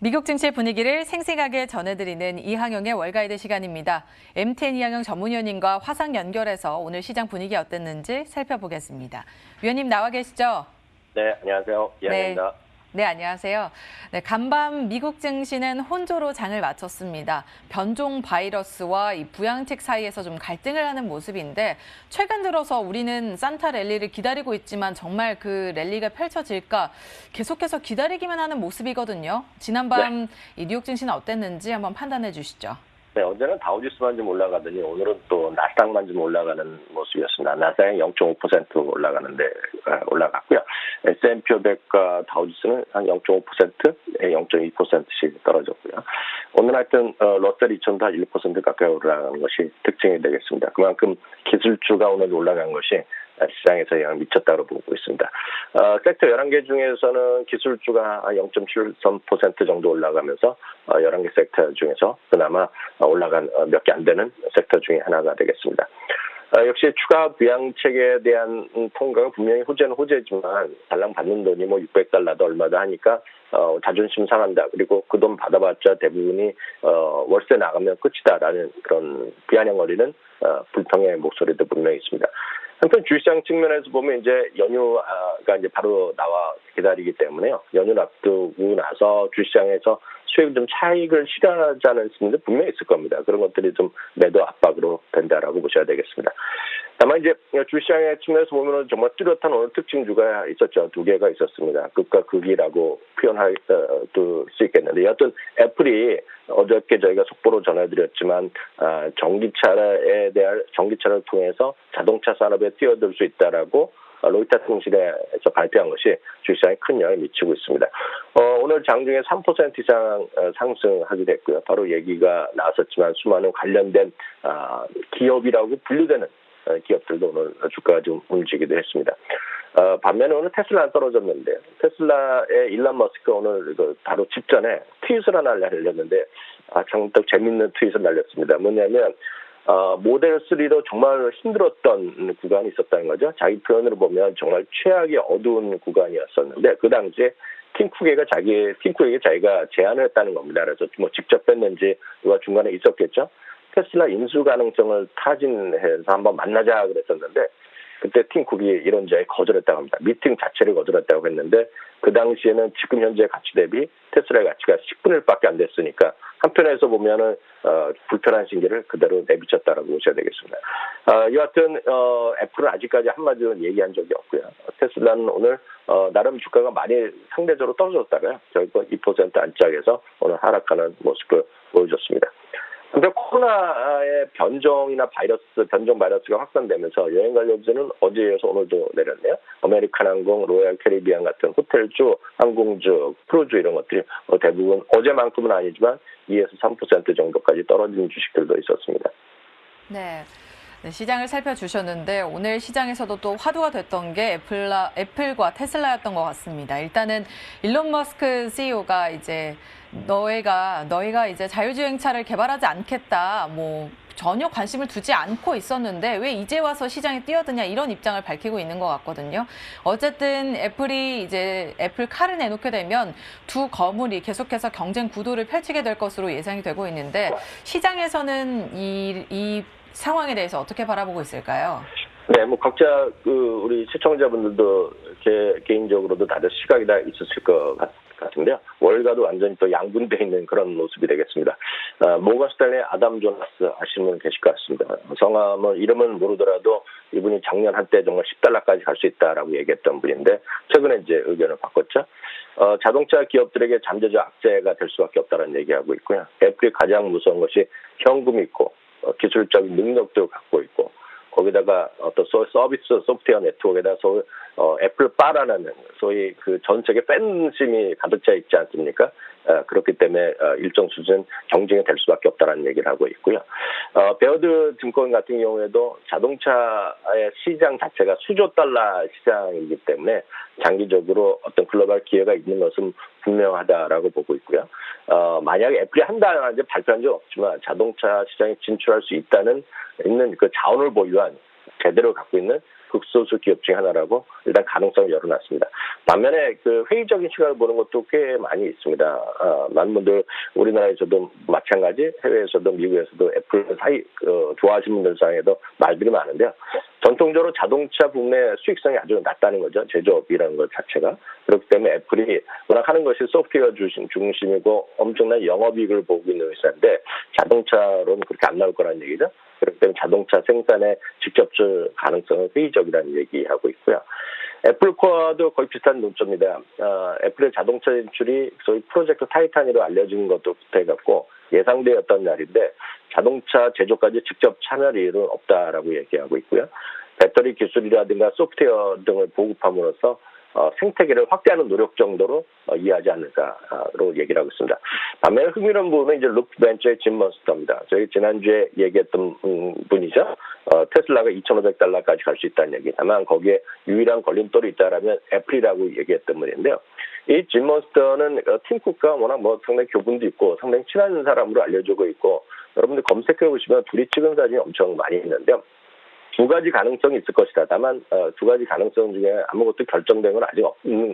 미국 증시 분위기를 생생하게 전해드리는 이항영의 월가이드 시간입니다. MTN 이항영 전문위원님과 화상 연결해서 오늘 시장 분위기 어땠는지 살펴보겠습니다. 위원님 나와 계시죠? 네, 안녕하세요. 이항영입니다. 네, 안녕하세요. 네, 간밤 미국 증시는 혼조로 장을 마쳤습니다. 변종 바이러스와 이 부양책 사이에서 좀 갈등을 하는 모습인데 최근 들어서 우리는 산타 랠리를 기다리고 있지만 정말 그 랠리가 펼쳐질까 계속해서 기다리기만 하는 모습이거든요. 지난밤 이 뉴욕 증시는 어땠는지 한번 판단해 주시죠. 네, 어제는 다우지수만 좀 올라가더니 오늘은 또 나스닥만 좀 올라가는 모습이었습니다. 나스닥이 0.5% 올라갔고요. S&P 500과 다우지수는 한 0.5%, 0.2%씩 떨어졌고요. 오늘 하여튼 러셀 2000도 한 1% 가까이 올라가는 것이 특징이 되겠습니다. 그만큼 기술주가 오늘 올라간 것이 시장에서 영향을 미쳤다고 보고 있습니다. 섹터 11개 중에서는 기술주가 0.73% 정도 올라가면서 11개 섹터 중에서 그나마 올라간 몇 개 안 되는 섹터 중에 하나가 되겠습니다. 역시 추가 부양책에 대한 통과가 분명히 호재는 호재지만 달랑 받는 돈이 뭐 $600도 얼마다 하니까 자존심 상한다. 그리고 그 돈 받아봤자 대부분이 월세 나가면 끝이다라는 그런 비아냥거리는 불평의 목소리도 분명히 있습니다. 한편 주시장 측면에서 보면 이제 연휴가 이제 바로 나와 기다리기 때문에요. 연휴를 앞두고 나서 주시장에서 수익 좀 차익을 실현하자는 심리도 분명히 있을 겁니다. 그런 것들이 좀 매도 압박으로 된다라고 보셔야 되겠습니다. 다만 이제 주시장의 측면에서 보면은 정말 뚜렷한 오늘 특징주가 있었죠. 두 개가 있었습니다. 극과 극이라고 표현할 수 있겠는데 여하튼 애플이 어저께 저희가 속보로 전해드렸지만 전기차를 통해서 자동차 산업에 뛰어들 수 있다라고 로이터 통신에서 발표한 것이 주시장에 큰 영향을 미치고 있습니다. 오늘 장중에 3% 이상 상승하게 됐고요. 바로 얘기가 나왔었지만 수많은 관련된 기업이라고 분류되는 기업들도 오늘 주가가 좀 움직이기도 했습니다. 반면에 오늘 테슬라는 떨어졌는데 테슬라의 일론 머스크 오늘 바로 직전에 트윗을 하나 날렸는데 참 재밌는 트윗을 날렸습니다. 뭐냐면 모델 3로 정말 힘들었던 구간이 있었다는 거죠. 자기 표현으로 보면 정말 최악의 어두운 구간이었었는데 그 당시에 팀 쿡에게 자기가 제안을 했다는 겁니다. 그래서 뭐 직접 뺐는지 누가 중간에 있었겠죠. 테슬라 인수 가능성을 타진해서 한번 만나자 그랬었는데 그때 팀 쿡이 이런 자에 거절했다고 합니다. 미팅 자체를 거절했다고 했는데 그 당시에는 지금 현재 가치 대비 테슬라의 가치가 10분의 1밖에 안 됐으니까 한편에서 보면은 불편한 신기를 그대로 내비쳤다라고 보셔야 되겠습니다. 여하튼 애플은 아직까지 한마디로 얘기한 적이 없고요. 테슬라는 오늘 나름 주가가 많이 상대적으로 떨어졌다가요. 결국 2% 안짝에서 오늘 하락하는 모습을 보여줬습니다. 근데 코로나의 변종 바이러스가 확산되면서 여행 관련주는 어제에 이어서 오늘도 내렸네요. 아메리칸 항공, 로얄 캐리비안 같은 호텔주, 항공주, 크루즈 이런 것들이 대부분 어제만큼은 아니지만 2에서 3% 정도까지 떨어진 주식들도 있었습니다. 네. 시장을 살펴주셨는데 오늘 시장에서도 또 화두가 됐던 게 애플과 테슬라였던 것 같습니다. 일단은 일론 머스크 CEO가 이제 너희가 이제 자율주행차를 개발하지 않겠다, 뭐 전혀 관심을 두지 않고 있었는데 왜 이제 와서 시장에 뛰어드냐 이런 입장을 밝히고 있는 것 같거든요. 어쨌든 애플이 이제 애플카를 내놓게 되면 두 거물이 계속해서 경쟁 구도를 펼치게 될 것으로 예상이 되고 있는데 시장에서는 이 상황에 대해서 어떻게 바라보고 있을까요? 네, 뭐 각자 우리 시청자분들도 개인적으로도 다들 시각이 다 있으실 것 같은데요. 월가도 완전히 또 양분되어 있는 그런 모습이 되겠습니다. 모건 스탠리 아담 조나스 아시는 분 계실 것 같습니다. 성함은 이름은 모르더라도 이분이 작년 한때 정말 $10까지 갈 수 있다라고 얘기했던 분인데 최근에 이제 의견을 바꿨죠. 자동차 기업들에게 잠재적 악재가 될 수밖에 없다는 얘기하고 있고요. 애플이 가장 무서운 것이 현금이 있고 기술적인 능력도 갖고 있고 거기다가 어떤 서비스 소프트웨어 네트워크에다 애플 바라는 소위 그 전 세계 팬심이 가득 차 있지 않습니까? 그렇기 때문에 일정 수준 경쟁이 될 수밖에 없다는 얘기를 하고 있고요. 베어드 증권 같은 경우에도 자동차의 시장 자체가 수조 달러 시장이기 때문에 장기적으로 어떤 글로벌 기회가 있는 것은 분명하다라고 보고 있고요. 만약에 애플이 한다 이제 발표한 적 없지만 자동차 시장에 진출할 수 있는 그 자원을 보유한 제대로 갖고 있는 극소수 기업 중 하나라고 일단 가능성을 열어놨습니다. 반면에 그 회의적인 시각을 보는 것도 꽤 많이 있습니다. 많은 분들 우리나라에서도 마찬가지, 해외에서도 미국에서도 애플 좋아하시는 분들 사이에도 말들이 많은데요. 전통적으로 자동차 부문의 수익성이 아주 낮다는 거죠. 제조업이라는 것 자체가. 그렇기 때문에 애플이 워낙 하는 것이 소프트웨어 중심이고 엄청난 영업이익을 보고 있는 회사인데 자동차로는 그렇게 안 나올 거라는 얘기죠. 그렇기 때문에 자동차 생산에 직접적 가능성은 회의적이라는 얘기하고 있고요. 애플코어도 거의 비슷한 논조입니다. 애플의 자동차 진출이 소위 프로젝트 타이탄으로 알려진 것부터 해갖고 예상되었던 날인데 자동차 제조까지 직접 참여할 일은 없다라고 얘기하고 있고요. 배터리 기술이라든가 소프트웨어 등을 보급함으로써 생태계를 확대하는 노력 정도로 이해하지 않을까로 얘기를 하고 있습니다. 반면에 흥미로운 부분은 이제 루프벤처의 짐 머스터입니다. 저희 지난주에 얘기했던 분이죠. 테슬라가 $2,500까지 갈 수 있다는 얘기. 다만 거기에 유일한 걸림돌이 있다라면 애플이라고 얘기했던 분인데요. 이 짐 머스터는 팀 쿡과 워낙 상당히 교분도 있고 상당히 친한 사람으로 알려지고 있고 여러분들 검색해 보시면 둘이 찍은 사진이 엄청 많이 있는데요. 두 가지 가능성이 있을 것이다. 다만 두 가지 가능성 중에 아무것도 결정된 건 아직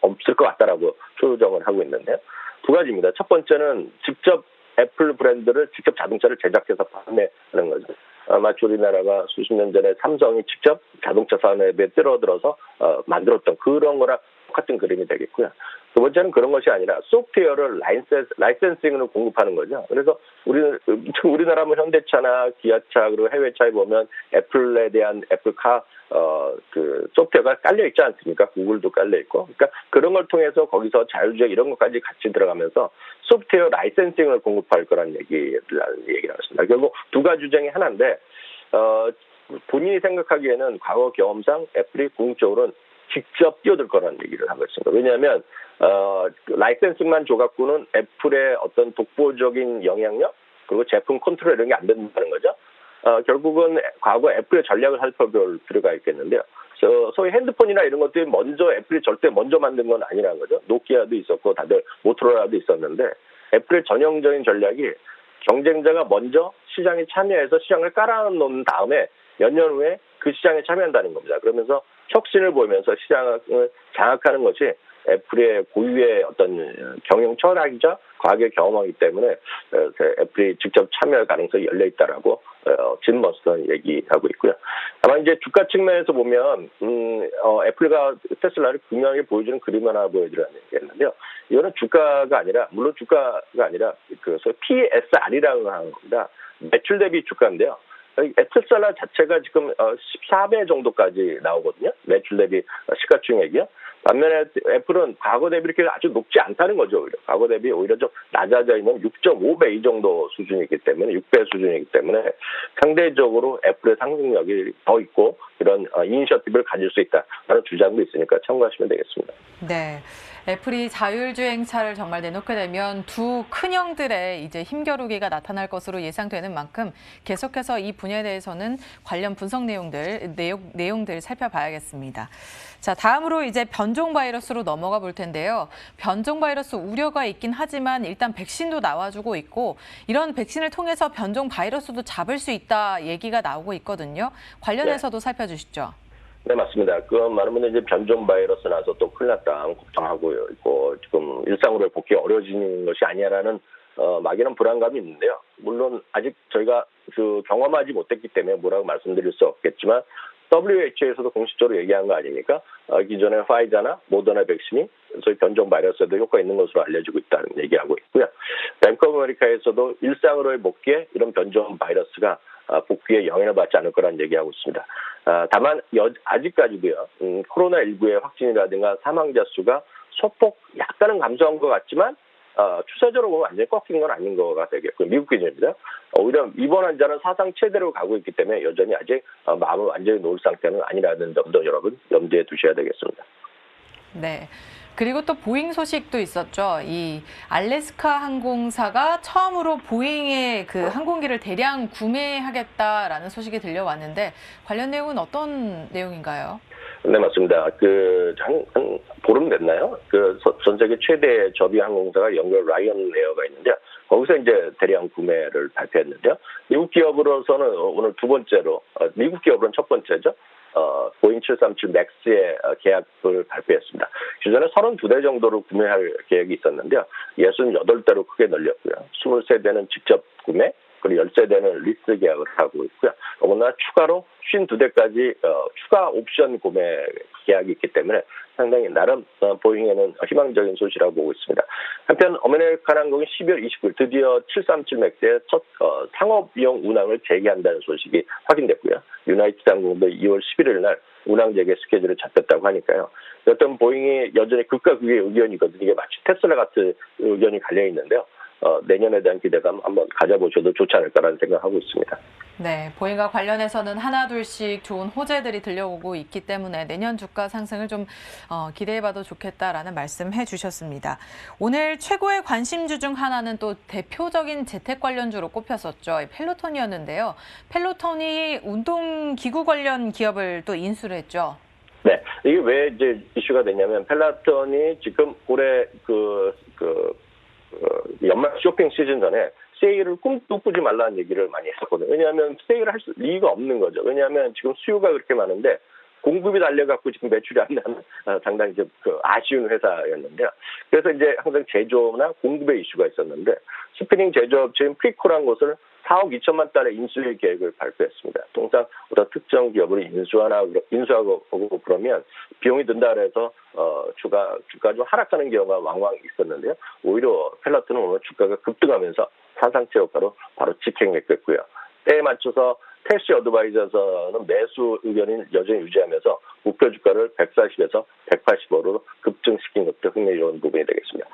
없을 것 같다라고 추정을 하고 있는데요. 두 가지입니다. 첫 번째는 직접 애플 브랜드를 직접 자동차를 제작해서 판매하는 거죠. 마치 우리나라가 수십 년 전에 삼성이 직접 자동차 산업에 뛰어들어서 만들었던 그런 거랑 똑같은 그림이 되겠고요. 두 번째는 그런 것이 아니라 소프트웨어를 라이센싱으로 공급하는 거죠. 그래서 우리나라 현대차나 기아차 그리고 해외차에 보면 애플에 대한 애플카 그 소프트웨어가 깔려 있지 않습니까? 구글도 깔려 있고. 그러니까 그런 걸 통해서 거기서 자율주행 이런 것까지 같이 들어가면서 소프트웨어 라이센싱을 공급할 거라는 얘기를 하겠습니다. 결국 두 가지 중에 하나인데 본인이 생각하기에는 과거 경험상 애플이 궁극적으로는 직접 뛰어들 거라는 얘기를 하고 있습니다. 왜냐하면 라이센싱만 줘갖고는 애플의 어떤 독보적인 영향력 그리고 제품 컨트롤 이런 게 안 된다는 거죠. 결국은 과거 애플의 전략을 살펴볼 필요가 있겠는데요. 소위 핸드폰이나 이런 것들이 애플이 절대 먼저 만든 건 아니라는 거죠. 노키아도 있었고 다들 모토로라도 있었는데 애플의 전형적인 전략이 경쟁자가 먼저 시장에 참여해서 시장을 깔아놓은 다음에 몇 년 후에 그 시장에 참여한다는 겁니다. 그러면서 혁신을 보이면서 시장을 장악하는 것이 애플의 고유의 어떤 경영 철학이자 과거의 경험이기 때문에 애플이 직접 참여할 가능성이 열려 있다라고 짐 머스턴이 얘기하고 있고요. 다만 이제 주가 측면에서 보면 애플과 테슬라를 분명히 보여주는 그림 하나 보여드리겠는데요. 이거는 주가가 아니라 물론 주가가 아니라 그 PSR이라고 하는 겁니다. 매출 대비 주가인데요. 테슬라 자체가 지금 14배 정도까지 나오거든요. 매출 대비 시가총액이요. 반면에 애플은 과거 대비 이렇게 아주 높지 않다는 거죠. 오히려. 과거 대비 오히려 좀 낮아져 있는 6.5배 이 정도 수준이기 때문에 6배 수준이기 때문에 상대적으로 애플의 상승력이 더 있고 이런 이니셔티브를 가질 수 있다라는 주장도 있으니까 참고하시면 되겠습니다. 네. 애플이 자율주행차를 정말 내놓게 되면 두 큰형들의 이제 힘겨루기가 나타날 것으로 예상되는 만큼 계속해서 이 분야에 대해서는 관련 분석 내용들 살펴봐야겠습니다. 자, 다음으로 이제 변종 바이러스로 넘어가 볼 텐데요. 변종 바이러스 우려가 있긴 하지만 일단 백신도 나와주고 있고 이런 백신을 통해서 변종 바이러스도 잡을 수 있다 얘기가 나오고 있거든요. 관련해서도 살펴주시죠. 네, 맞습니다. 많은 분들이 이제 변종 바이러스 나서 또 큰일 났다 걱정하고 있고 지금 일상으로 복귀 어려워지는 것이 아니냐라는 막연한 불안감이 있는데요. 물론 아직 저희가 경험하지 못했기 때문에 뭐라고 말씀드릴 수 없겠지만 WHO에서도 공식적으로 얘기한 거 아닙니까? 기존의 화이자나 모더나 백신이 소위 변종 바이러스에도 효과 있는 것으로 알려지고 있다는 얘기하고 있고요. 뱅크 오브 아메리카에서도 일상으로의 복귀에 이런 변종 바이러스가 복귀에 영향을 받지 않을 거라는 얘기하고 있습니다. 다만 아직까지도요. 코로나19의 확진이라든가 사망자 수가 소폭 약간은 감소한 것 같지만 추세적으로 보면 완전히 꺾인 건 아닌 거가 되겠고요. 미국 기준입니다. 오히려 입원 환자는 사상 최대로 가고 있기 때문에 여전히 아직 마음을 완전히 놓을 상태는 아니라는 점도 여러분 염두에 두셔야 되겠습니다. 네. 그리고 또 보잉 소식도 있었죠. 이 알래스카 항공사가 처음으로 보잉의 그 항공기를 대량 구매하겠다라는 소식이 들려왔는데 관련 내용은 어떤 내용인가요? 네, 맞습니다. 한 보름 됐나요? 전 세계 최대 저비 항공사가 영국 라이언 에어가 있는데요. 거기서 이제 대량 구매를 발표했는데요. 미국 기업으로서는 오늘 두 번째로, 미국 기업으로는 첫 번째죠. 보잉 737 맥스의 계약을 발표했습니다. 기존에 32대 정도로 구매할 계획이 있었는데요. 68대로 크게 늘렸고요. 23대는 직접 구매, 그리고 10세대는 리스 계약을 하고 있고요. 더구나 추가로 52대까지 추가 옵션 구매 계약이 있기 때문에 상당히 나름 보잉에는 희망적인 소식이라고 보고 있습니다. 한편 아메리칸 항공이 12월 29일 드디어 737 맥스의 첫 상업용 운항을 재개한다는 소식이 확인됐고요. 유나이티드 항공도 2월 11일 날 운항 재개 스케줄을 잡혔다고 하니까요. 어떤 보잉이 여전히 극과 극의 의견이거든요. 이게 마치 테슬라 같은 의견이 갈려 있는데요. 내년에 대한 기대감 한번 가져보셔도 좋지 않을까라는 생각을 하고 있습니다. 네, 보잉과 관련해서는 하나 둘씩 좋은 호재들이 들려오고 있기 때문에 내년 주가 상승을 좀 기대해봐도 좋겠다라는 말씀해 주셨습니다. 오늘 최고의 관심주 중 하나는 또 대표적인 재택 관련주로 꼽혔었죠. 펠로톤이었는데요. 펠로톤이 운동기구 관련 기업을 또 인수를 했죠. 네, 이게 왜 이제 이슈가 되냐면 펠로톤이 지금 올해 연말 쇼핑 시즌 전에 세일을 꿈도 꾸지 말라는 얘기를 많이 했었거든요. 왜냐하면 세일을 할 이유가 없는 거죠. 왜냐하면 지금 수요가 그렇게 많은데 공급이 달려갖고 지금 매출이 안 나는 상당히 좀 아쉬운 회사였는데요. 그래서 이제 항상 제조나 공급의 이슈가 있었는데 스피닝 제조업체인 프리코라는 곳을 4억 2천만 달러 인수의 계획을 발표했습니다. 통상 어떤 특정 기업을 인수하고 그러면 비용이 든다 그래서 주가 좀 하락하는 경우가 왕왕 있었는데요. 오히려 펠로톤은 오늘 주가가 급등하면서 사상체 효과로 바로 직행했고요. 때에 맞춰서 캐시 어드바이저에서는 매수 의견을 여전히 유지하면서 목표 주가를 140에서 185로 급증시킨 것도 흥미로운 부분이 되겠습니다.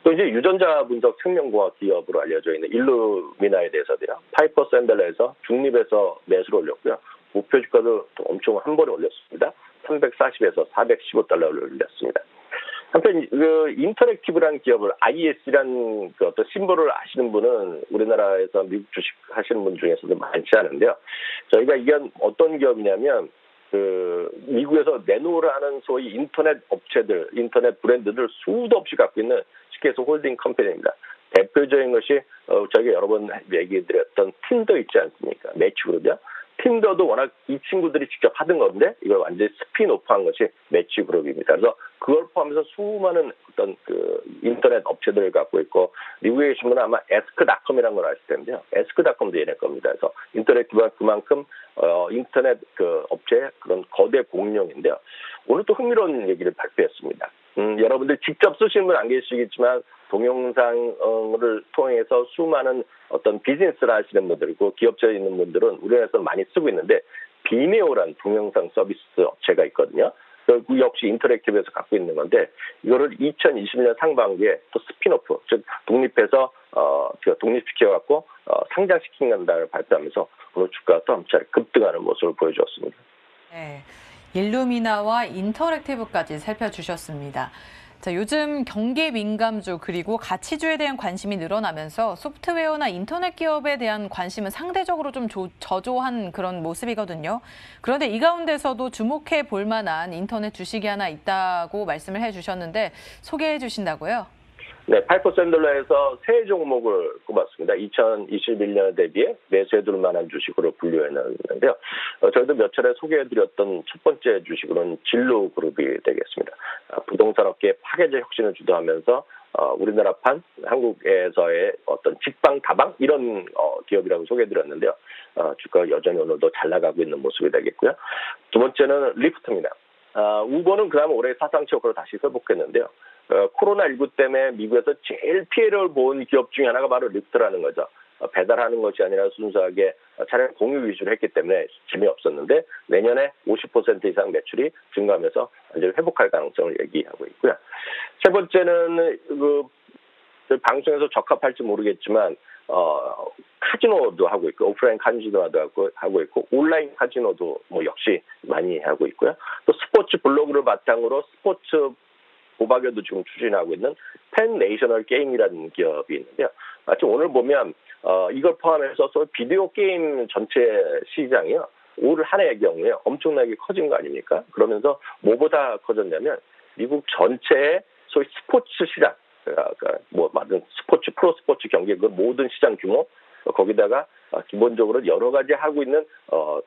또 이제 유전자 분석 생명공학 기업으로 알려져 있는 일루미나에 대해서도요. 파이퍼 샌델러에서 중립에서 매수를 올렸고요. 목표 주가도 또 엄청 한 번에 올렸습니다. 340에서 415달러를 올렸습니다. 한편 인터랙티브라는 기업을 IS라는 어떤 심볼을 아시는 분은 우리나라에서 미국 주식 하시는 분 중에서도 많지 않은데요. 저희가 이게 어떤 기업이냐면 미국에서 내놓으라 하는 소위 인터넷 업체들, 인터넷 브랜드들 수도 없이 갖고 있는 쉽게 해서 홀딩 컴퍼니입니다. 대표적인 것이 저희가 여러 번 얘기해드렸던 틴더 있지 않습니까? 매치그룹이요. 틴더도 워낙 이 친구들이 직접 하던 건데 이걸 완전히 스피노프한 것이 매치그룹입니다. 그래서 그걸 포함해서 수많은 어떤 인터넷 업체들을 갖고 있고 미국에 계신 분은 아마 에스크닷컴이라는 걸 아실 텐데요. 에스크닷컴도 얘네 겁니다. 그래서 인터넷기반 그만큼 인터넷 업체의 그런 거대 공룡인데요. 오늘 또 흥미로운 얘기를 발표했습니다. 여러분들 직접 쓰시는 분 안 계시겠지만 동영상을 통해서 수많은 어떤 비즈니스를 하시는 분들, 그 기업체에 있는 분들은 우리나라에서 많이 쓰고 있는데 비메오라는 동영상 서비스 업체가 있거든요. 그 역시 인터랙티브에서 갖고 있는 건데 이거를 2020년 상반기에 또 스피노프, 즉 독립해서 독립시켜갖고 상장시킨다를 발표하면서 오늘 주가가 또 한차례 급등하는 모습을 보여주었습니다. 네, 일루미나와 인터랙티브까지 살펴주셨습니다. 자, 요즘 경기 민감주 그리고 가치주에 대한 관심이 늘어나면서 소프트웨어나 인터넷 기업에 대한 관심은 상대적으로 좀 저조한 그런 모습이거든요. 그런데 이 가운데서도 주목해 볼 만한 인터넷 주식이 하나 있다고 말씀을 해주셨는데 소개해 주신다고요? 네, 파이퍼 샌들러에서 세 종목을 꼽았습니다. 2021년 대비해 매수해둘 만한 주식으로 분류해놨는데요. 저희도 몇 차례 소개해드렸던 첫 번째 주식으로는 진로그룹이 되겠습니다. 부동산업계의 파괴적 혁신을 주도하면서 우리나라판 한국에서의 어떤 직방 다방 이런 기업이라고 소개해드렸는데요. 주가가 여전히 오늘도 잘 나가고 있는 모습이 되겠고요. 두 번째는 리프트입니다. 우버는 그다음 올해 사상치 효과로 다시 회복했는데요. 코로나19 때문에 미국에서 제일 피해를 본 기업 중에 하나가 바로 리프트라는 거죠. 배달하는 것이 아니라 순수하게 차량 공유 위주로 했기 때문에 재미없었는데 내년에 50% 이상 매출이 증가하면서 완전히 회복할 가능성을 얘기하고 있고요. 세 번째는 방송에서 적합할지 모르겠지만 카지노도 하고 있고 오프라인 카지노도 하고 있고 온라인 카지노도 역시 많이 하고 있고요. 또 스포츠 블로그를 바탕으로 스포츠 도박에도 지금 추진하고 있는 펜 내셔널 게임이라는 기업이 있는데요. 마침 오늘 보면 이걸 포함해서 비디오 게임 전체 시장이요. 올 한 해의 경우에 엄청나게 커진 거 아닙니까? 그러면서 뭐보다 커졌냐면 미국 전체의 소위 스포츠 시장, 맞은 스포츠 프로 스포츠 경기 그 모든 시장 규모 거기다가 기본적으로 여러 가지 하고 있는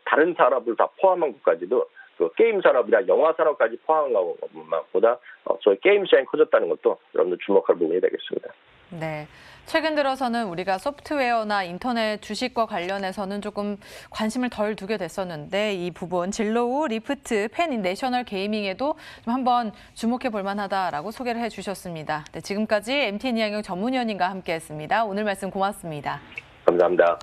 다른 산업을 다 포함한 것까지도 그 게임 산업이나 영화 산업까지 포함한 것보다 소위 게임 시장이 커졌다는 것도 여러분들 주목할 부분이 되겠습니다. 네. 최근 들어서는 우리가 소프트웨어나 인터넷 주식과 관련해서는 조금 관심을 덜 두게 됐었는데 이 부분 진로우, 리프트, 펜 내셔널 게이밍에도 좀 한번 주목해 볼 만하다라고 소개를 해주셨습니다. 네, 지금까지 MTN 이항영 전문위원님과 함께했습니다. 오늘 말씀 고맙습니다. 감사합니다.